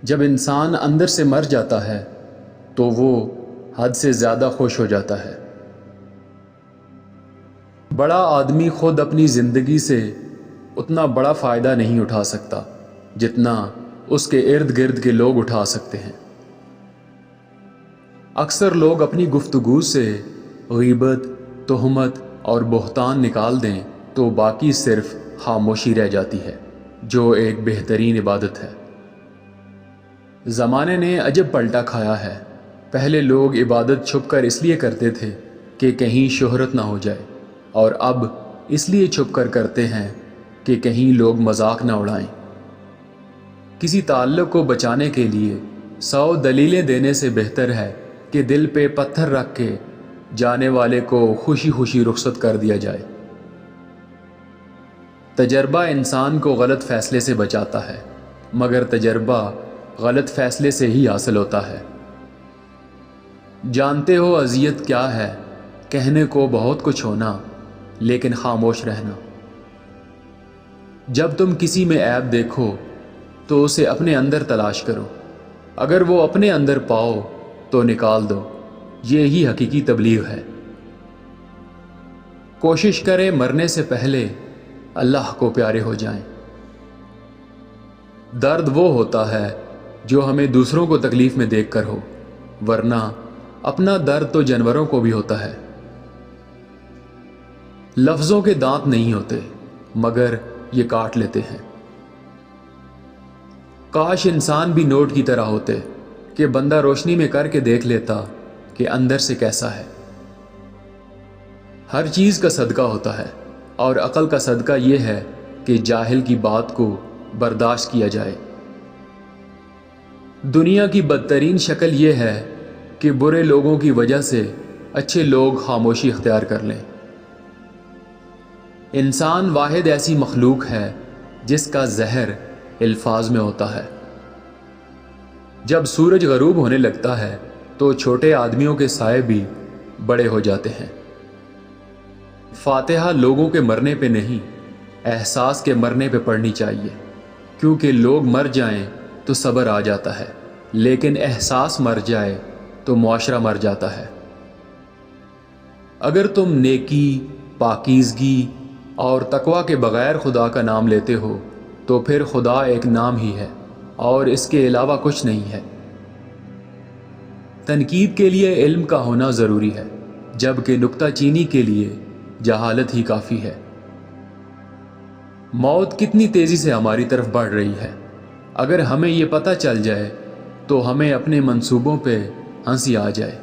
جب انسان اندر سے مر جاتا ہے تو وہ حد سے زیادہ خوش ہو جاتا ہے۔ بڑا آدمی خود اپنی زندگی سے اتنا بڑا فائدہ نہیں اٹھا سکتا جتنا اس کے ارد گرد کے لوگ اٹھا سکتے ہیں۔ اکثر لوگ اپنی گفتگو سے غیبت، تہمت اور بہتان نکال دیں تو باقی صرف خاموشی رہ جاتی ہے، جو ایک بہترین عبادت ہے۔ زمانے نے عجب پلٹا کھایا ہے۔ پہلے لوگ عبادت چھپ کر اس لیے کرتے تھے کہ کہیں شہرت نہ ہو جائے، اور اب اس لیے چھپ کر کرتے ہیں کہ کہیں لوگ مذاق نہ اڑائیں۔ کسی تعلق کو بچانے کے لیے 100 دلیلیں دینے سے بہتر ہے کہ دل پہ پتھر رکھ کے جانے والے کو خوشی خوشی رخصت کر دیا جائے۔ تجربہ انسان کو غلط فیصلے سے بچاتا ہے، مگر تجربہ غلط فیصلے سے ہی حاصل ہوتا ہے۔ جانتے ہو اذیت کیا ہے؟ کہنے کو بہت کچھ ہونا لیکن خاموش رہنا۔ جب تم کسی میں عیب دیکھو تو اسے اپنے اندر تلاش کرو، اگر وہ اپنے اندر پاؤ تو نکال دو، یہی حقیقی تبلیغ ہے۔ کوشش کریں مرنے سے پہلے اللہ کو پیارے ہو جائیں۔ درد وہ ہوتا ہے جو ہمیں دوسروں کو تکلیف میں دیکھ کر ہو، ورنہ اپنا درد تو جانوروں کو بھی ہوتا ہے۔ لفظوں کے دانت نہیں ہوتے مگر یہ کاٹ لیتے ہیں۔ کاش انسان بھی نوٹ کی طرح ہوتے کہ بندہ روشنی میں کر کے دیکھ لیتا کہ اندر سے کیسا ہے۔ ہر چیز کا صدقہ ہوتا ہے، اور عقل کا صدقہ یہ ہے کہ جاہل کی بات کو برداشت کیا جائے۔ دنیا کی بدترین شکل یہ ہے کہ برے لوگوں کی وجہ سے اچھے لوگ خاموشی اختیار کر لیں۔ انسان واحد ایسی مخلوق ہے جس کا زہر الفاظ میں ہوتا ہے۔ جب سورج غروب ہونے لگتا ہے تو چھوٹے آدمیوں کے سائے بھی بڑے ہو جاتے ہیں۔ فاتحہ لوگوں کے مرنے پہ نہیں، احساس کے مرنے پہ پڑھنی چاہیے، کیونکہ لوگ مر جائیں تو صبر آ جاتا ہے، لیکن احساس مر جائے تو معاشرہ مر جاتا ہے۔ اگر تم نیکی، پاکیزگی اور تقوی کے بغیر خدا کا نام لیتے ہو تو پھر خدا ایک نام ہی ہے اور اس کے علاوہ کچھ نہیں ہے۔ تنقید کے لیے علم کا ہونا ضروری ہے، جبکہ نکتہ چینی کے لیے جہالت ہی کافی ہے۔ موت کتنی تیزی سے ہماری طرف بڑھ رہی ہے، اگر ہمیں یہ پتہ چل جائے تو ہمیں اپنے منصوبوں پہ ہنسی آ جائے۔